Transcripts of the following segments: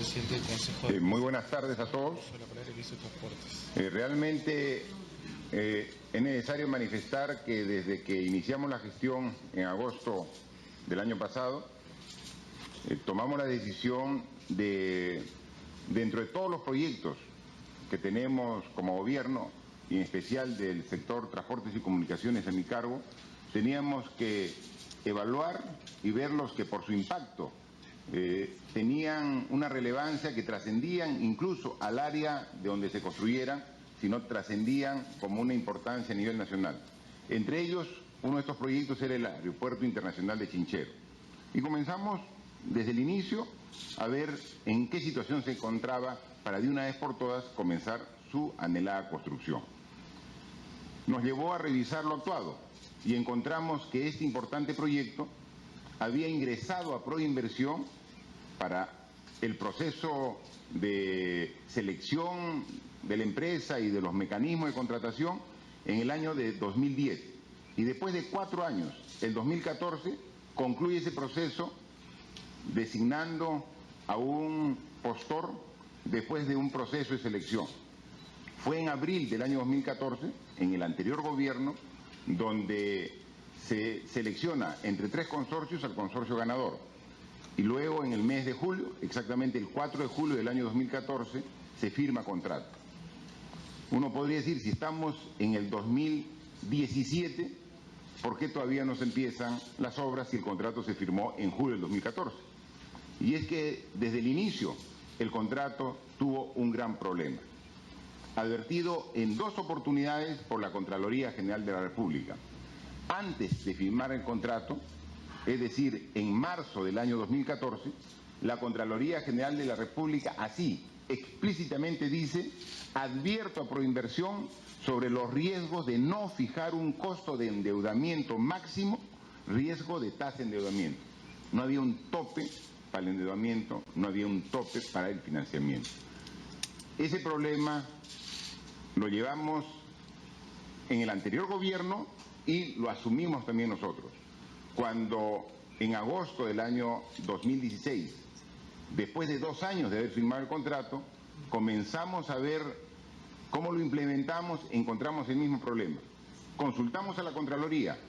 presidente del Consejo. Muy buenas tardes a todos. Realmente es necesario manifestar que desde que iniciamos la gestión en agosto del año pasado, tomamos la decisión de, dentro de todos los proyectos que tenemos como gobierno, y en especial del sector transportes y comunicaciones a mi cargo, teníamos que evaluar y ver los que por su impacto tenían una relevancia, que trascendían incluso al área de donde se construyeran, sino trascendían como una importancia a nivel nacional. Entre ellos, uno de estos proyectos era el Aeropuerto Internacional de Chinchero. Y comenzamos desde el inicio a ver en qué situación se encontraba para de una vez por todas comenzar su anhelada construcción. Nos llevó a revisar lo actuado y encontramos que este importante proyecto había ingresado a Proinversión para el proceso de selección de la empresa y de los mecanismos de contratación en el año de 2010. Y después de 4 años, el 2014, concluye ese proceso designando a un postor después de un proceso de selección. Fue en abril del año 2014, en el anterior gobierno, donde se selecciona entre 3 consorcios al consorcio ganador. Y luego en el mes de julio, exactamente el 4 de julio del año 2014, se firma contrato. Uno podría decir, si estamos en el 2017, ¿por qué todavía no se empiezan las obras si el contrato se firmó en julio del 2014? Y es que desde el inicio el contrato tuvo un gran problema, advertido en 2 oportunidades por la Contraloría General de la República. Antes de firmar el contrato, es decir, en marzo del año 2014, la Contraloría General de la República así explícitamente dice: advierto a Proinversión sobre los riesgos de no fijar un costo de endeudamiento máximo, riesgo de tasa de endeudamiento. No había un tope para el endeudamiento, no había un tope para el financiamiento. Ese problema lo llevamos en el anterior gobierno y lo asumimos también nosotros. Cuando en agosto del año 2016, después de 2 años de haber firmado el contrato, comenzamos a ver cómo lo implementamos, encontramos el mismo problema. Consultamos a la Contraloría,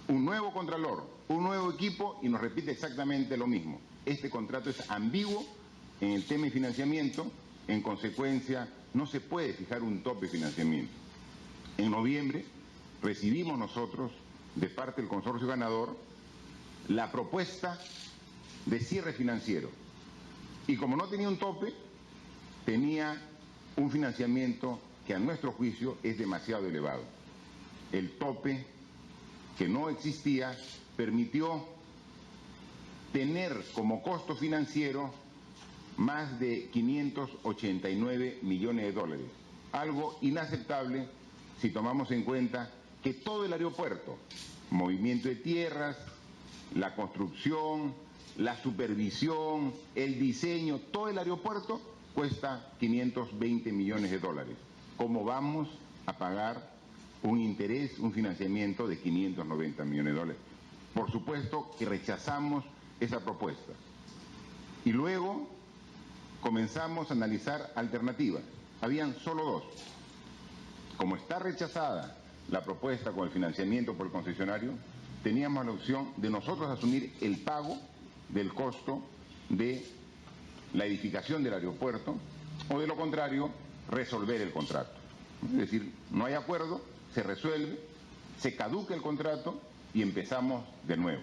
un nuevo Contralor, un nuevo equipo, y nos repite exactamente lo mismo. Este contrato es ambiguo en el tema de financiamiento, en consecuencia no se puede fijar un tope de financiamiento. En noviembre recibimos nosotros, de parte del consorcio ganador, la propuesta de cierre financiero. Y como no tenía un tope, tenía un financiamiento que a nuestro juicio es demasiado elevado. El tope, que no existía, permitió tener como costo financiero más de 589 millones de dólares. Algo inaceptable si tomamos en cuenta que todo el aeropuerto, movimiento de tierras, la construcción, la supervisión, el diseño, todo el aeropuerto cuesta 520 millones de dólares. ¿Cómo vamos a pagar un interés, un financiamiento de 590 millones de dólares? Por supuesto que rechazamos esa propuesta. Y luego comenzamos a analizar alternativas. Habían solo 2. Como está rechazada la propuesta con el financiamiento por el concesionario, teníamos la opción de nosotros asumir el pago del costo de la edificación del aeropuerto, o de lo contrario, resolver el contrato. Es decir, no hay acuerdo, se resuelve, se caduca el contrato y empezamos de nuevo.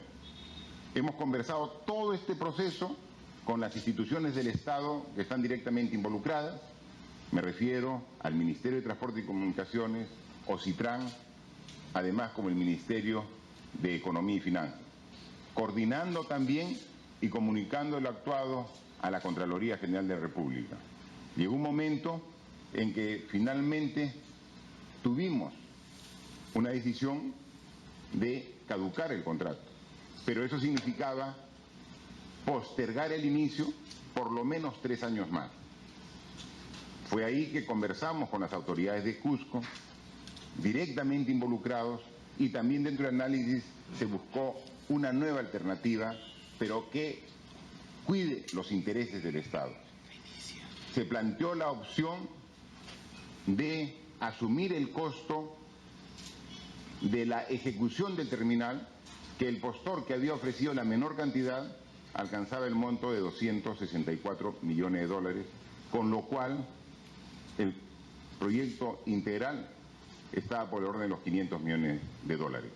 Hemos conversado todo este proceso con las instituciones del Estado que están directamente involucradas. Me refiero al Ministerio de Transporte y Comunicaciones, OCITRAN, además como el Ministerio de Economía y Finanzas, coordinando también y comunicando lo actuado a la Contraloría General de la República. Llegó un momento en que finalmente tuvimos una decisión de caducar el contrato, pero eso significaba postergar el inicio por lo menos 3 años más. Fue ahí que conversamos con las autoridades de Cusco, directamente involucrados, y también dentro del análisis se buscó una nueva alternativa, pero que cuide los intereses del Estado. se planteó la opción de asumir el costo de la ejecución del terminal, que el postor que había ofrecido la menor cantidad alcanzaba el monto de 264 millones de dólares, con lo cual el proyecto integral estaba por el orden de los 500 millones de dólares.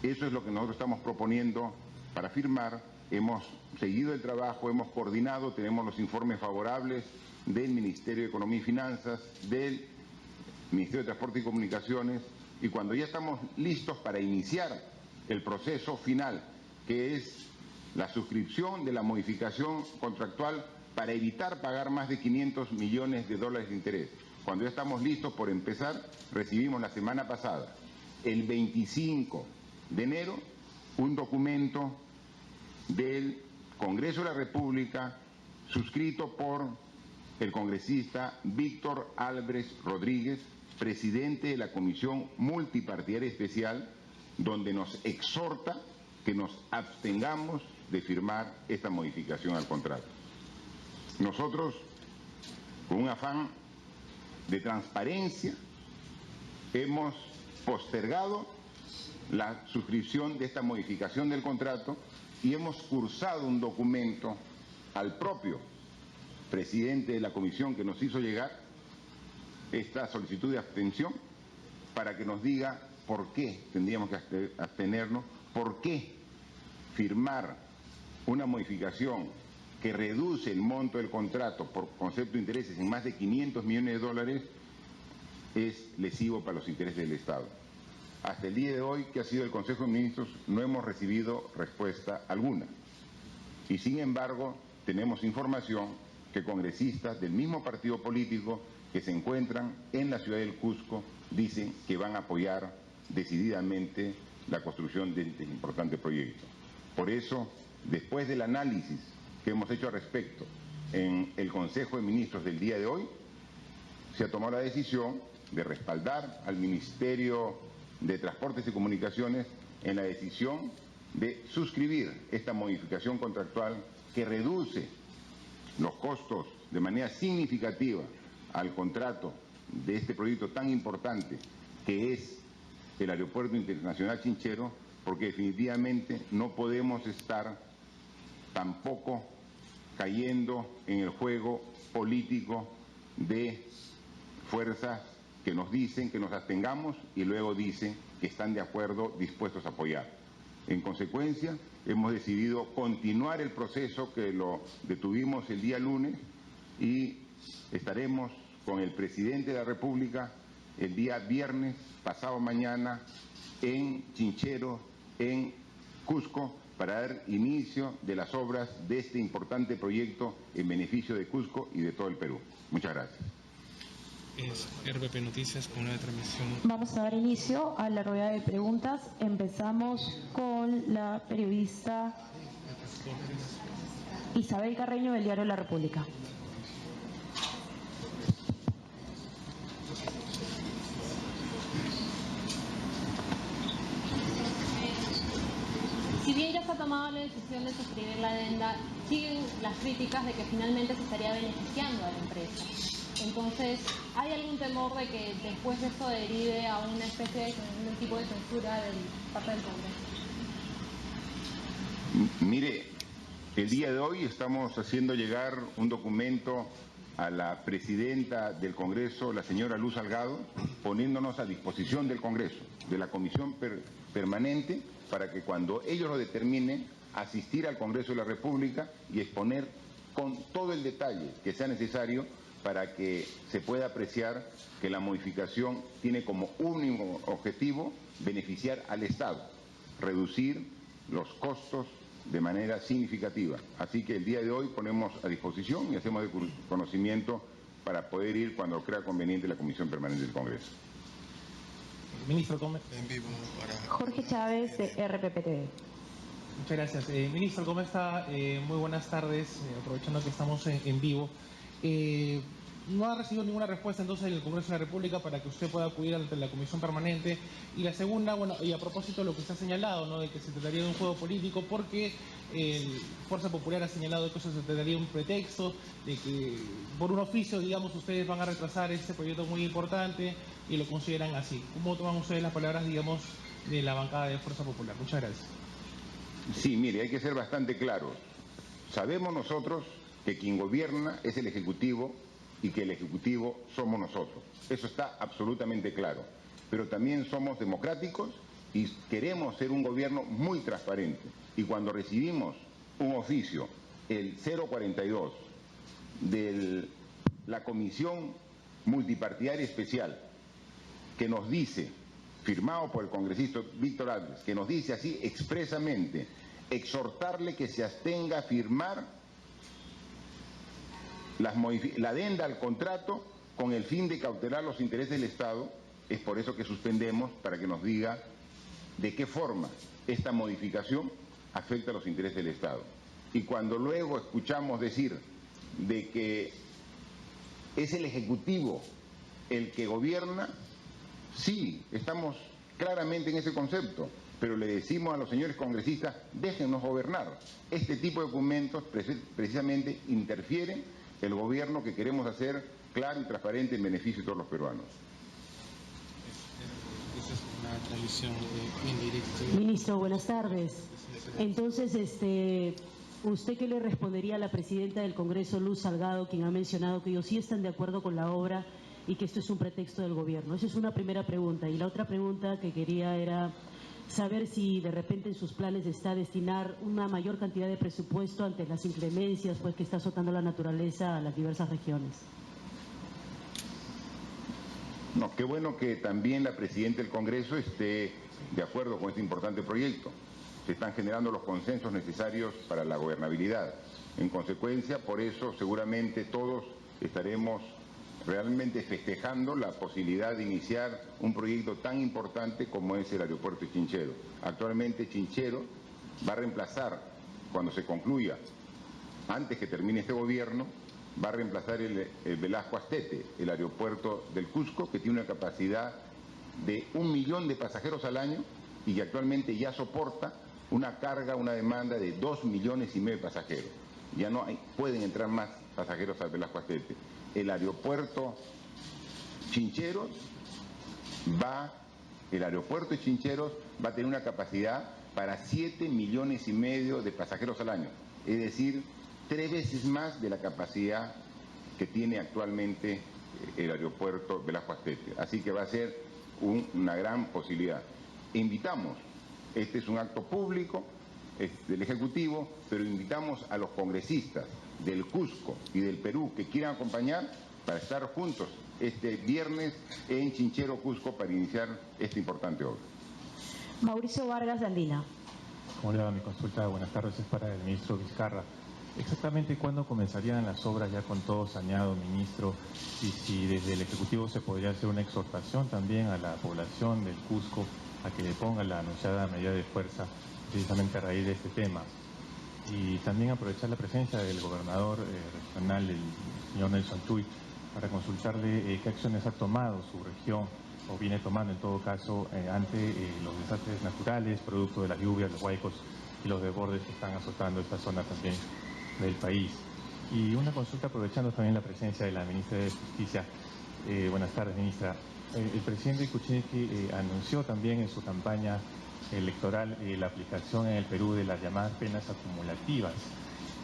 Eso es lo que nosotros estamos proponiendo para firmar. Hemos seguido el trabajo, hemos coordinado, tenemos los informes favorables del Ministerio de Economía y Finanzas, del Ministerio de Transporte y Comunicaciones, y cuando ya estamos listos para iniciar el proceso final, que es la suscripción de la modificación contractual para evitar pagar más de 500 millones de dólares de interés. Cuando ya estamos listos por empezar, recibimos la semana pasada, el 25 de enero, un documento del Congreso de la República suscrito por el congresista Víctor Álvarez Rodríguez, presidente de la Comisión Multipartidaria Especial, donde nos exhorta que nos abstengamos de firmar esta modificación al contrato. Nosotros, con un afán de transparencia, hemos postergado la suscripción de esta modificación del contrato y hemos cursado un documento al propio presidente de la comisión que nos hizo llegar esta solicitud de abstención para que nos diga por qué tendríamos que abstenernos, por qué firmar una modificación que reduce el monto del contrato por concepto de intereses en más de 500 millones de dólares es lesivo para los intereses del Estado. Hasta el día de hoy, que ha sido el Consejo de Ministros, no hemos recibido respuesta alguna. Y sin embargo, tenemos información que congresistas del mismo partido político que se encuentran en la ciudad del Cusco dicen que van a apoyar decididamente la construcción de este importante proyecto. Por eso, después del análisis que hemos hecho al respecto en el Consejo de Ministros del día de hoy, se ha tomado la decisión de respaldar al Ministerio de Transportes y Comunicaciones en la decisión de suscribir esta modificación contractual que reduce los costos de manera significativa al contrato de este proyecto tan importante que es el Aeropuerto Internacional Chinchero, porque definitivamente no podemos estar tampoco cayendo en el juego político de fuerzas que nos dicen que nos abstengamos y luego dicen que están de acuerdo, dispuestos a apoyar. En consecuencia, hemos decidido continuar el proceso que lo detuvimos el día lunes y estaremos con el presidente de la República el día viernes, pasado mañana, en Chinchero, en Cusco, para dar inicio de las obras de este importante proyecto en beneficio de Cusco y de todo el Perú. Muchas gracias. RPP Noticias con una transmisión. Vamos a dar inicio a la rueda de preguntas. Empezamos con la periodista Isabel Carreño del diario La República. Si bien ya se ha tomado la decisión de suscribir la adenda, siguen las críticas de que finalmente se estaría beneficiando a la empresa. Entonces, ¿hay algún temor de que después de esto derive a una especie de un tipo de censura de parte del Congreso? Mire, el día de hoy estamos haciendo llegar un documento a la presidenta del Congreso, la señora Luz Salgado, poniéndonos a disposición del Congreso, de la Comisión Permanente, para que cuando ellos lo determinen, asistir al Congreso de la República y exponer con todo el detalle que sea necesario para que se pueda apreciar que la modificación tiene como único objetivo beneficiar al Estado, reducir los costos de manera significativa. Así que el día de hoy ponemos a disposición y hacemos de conocimiento para poder ir cuando crea conveniente la Comisión Permanente del Congreso. Ministro, ¿cómo? En vivo para... Jorge Chávez de RPP TV. Muchas gracias. Ministro, ¿cómo está? Muy buenas tardes, aprovechando que estamos en vivo. no ha recibido ninguna respuesta entonces en el Congreso de la República para que usted pueda acudir ante la Comisión Permanente. Y la segunda, bueno, y a propósito de lo que se ha señalado, ¿no?, de que se trataría de un juego político, porque Fuerza Popular ha señalado que eso se trataría de un pretexto, de que por un oficio, digamos, ustedes van a retrasar este proyecto muy importante y lo consideran así. ¿Cómo toman ustedes las palabras, digamos, de la bancada de Fuerza Popular? Muchas gracias. Sí, mire, hay que ser bastante claros. Sabemos nosotros que quien gobierna es el Ejecutivo y que el Ejecutivo somos nosotros. Eso está absolutamente claro. Pero también somos democráticos y queremos ser un gobierno muy transparente. Y cuando recibimos un oficio, el 042, de la Comisión Multipartidaria Especial, que nos dice, firmado por el congresista Víctor Álvarez, que nos dice así expresamente, exhortarle que se abstenga a firmar la adenda al contrato con el fin de cautelar los intereses del Estado, es por eso que suspendemos, para que nos diga de qué forma esta modificación afecta a los intereses del Estado. Y cuando luego escuchamos decir de que es el Ejecutivo el que gobierna, sí, estamos claramente en ese concepto, pero le decimos a los señores congresistas, déjennos gobernar. Este tipo de documentos precisamente interfieren el gobierno que queremos hacer claro y transparente en beneficio de todos los peruanos. Esa es una tradición indirecta. Ministro, buenas tardes. Entonces, ¿usted qué le respondería a la presidenta del Congreso, Luz Salgado, quien ha mencionado que ellos sí están de acuerdo con la obra y que esto es un pretexto del gobierno? Esa es una primera pregunta. Y la otra pregunta que quería era saber si de repente en sus planes está destinar una mayor cantidad de presupuesto ante las inclemencias pues que está azotando la naturaleza a las diversas regiones. No, qué bueno que también la presidenta del Congreso esté de acuerdo con este importante proyecto. Se están generando los consensos necesarios para la gobernabilidad. En consecuencia, por eso seguramente todos estaremos realmente festejando la posibilidad de iniciar un proyecto tan importante como es el aeropuerto de Chinchero. Actualmente Chinchero va a reemplazar, cuando se concluya, antes que termine este gobierno, va a reemplazar el Velasco Astete, el aeropuerto del Cusco, que tiene una capacidad de 1 millón de pasajeros al año y que actualmente ya soporta una carga, una demanda de 2,5 millones de pasajeros. Ya no pueden entrar más pasajeros al Velasco Astete. El aeropuerto Chincheros va a tener una capacidad para 7,5 millones de pasajeros al año, es decir, 3 veces más de la capacidad que tiene actualmente el aeropuerto Velasco Astete. Así que va a ser una gran posibilidad. Invitamos, este es un acto público del Ejecutivo, pero invitamos a los congresistas del Cusco y del Perú que quieran acompañar para estar juntos este viernes en Chinchero, Cusco, para iniciar esta importante obra. Mauricio Vargas de Andina. ¿Cómo le va? Mi consulta, buenas tardes, es para el ministro Vizcarra. ¿Exactamente cuándo comenzarían las obras ya con todo saneado, ministro? Y si desde el Ejecutivo se podría hacer una exhortación también a la población del Cusco a que le ponga la anunciada medida de fuerza precisamente a raíz de este tema. Y también aprovechar la presencia del gobernador regional, el señor Nelson Tuy, para consultarle qué acciones ha tomado su región o viene tomando en todo caso ante los desastres naturales, producto de las lluvias, los huaicos y los desbordes que están azotando esta zona también del país. Y una consulta aprovechando también la presencia de la ministra de Justicia. Buenas tardes, ministra. El presidente Kuczynski anunció también en su campaña electoral la aplicación en el Perú de las llamadas penas acumulativas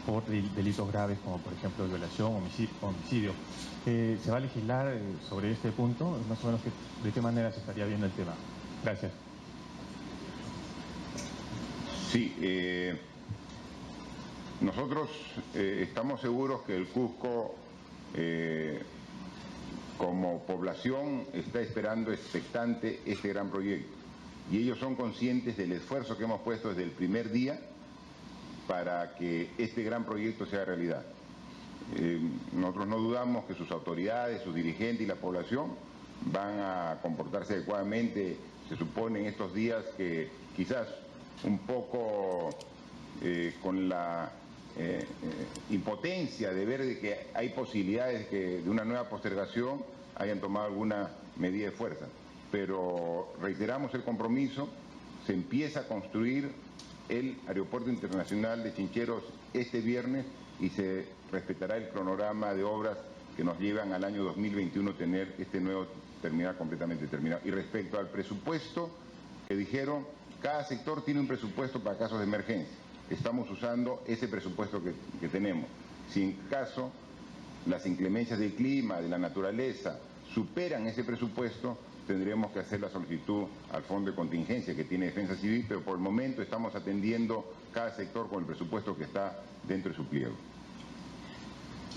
por delitos graves como por ejemplo violación, homicidio. ¿Se va a legislar sobre este punto? Más o menos de qué manera se estaría viendo el tema. Gracias. Sí, nosotros estamos seguros que el Cusco como población está esperando expectante este gran proyecto y ellos son conscientes del esfuerzo que hemos puesto desde el primer día para que este gran proyecto sea realidad. Nosotros no dudamos que sus autoridades, sus dirigentes y la población van a comportarse adecuadamente. Se supone en estos días que quizás un poco con la impotencia de ver de que hay posibilidades de una nueva postergación, hayan tomado alguna medida de fuerza. Pero reiteramos el compromiso, se empieza a construir el Aeropuerto Internacional de Chincheros este viernes y se respetará el cronograma de obras que nos llevan al año 2021 tener este nuevo terminal completamente terminado. Y respecto al presupuesto que dijeron, cada sector tiene un presupuesto para casos de emergencia. Estamos usando ese presupuesto que tenemos. Si en caso las inclemencias del clima, de la naturaleza, superan ese presupuesto, tendremos que hacer la solicitud al Fondo de Contingencia que tiene Defensa Civil, pero por el momento estamos atendiendo cada sector con el presupuesto que está dentro de su pliego.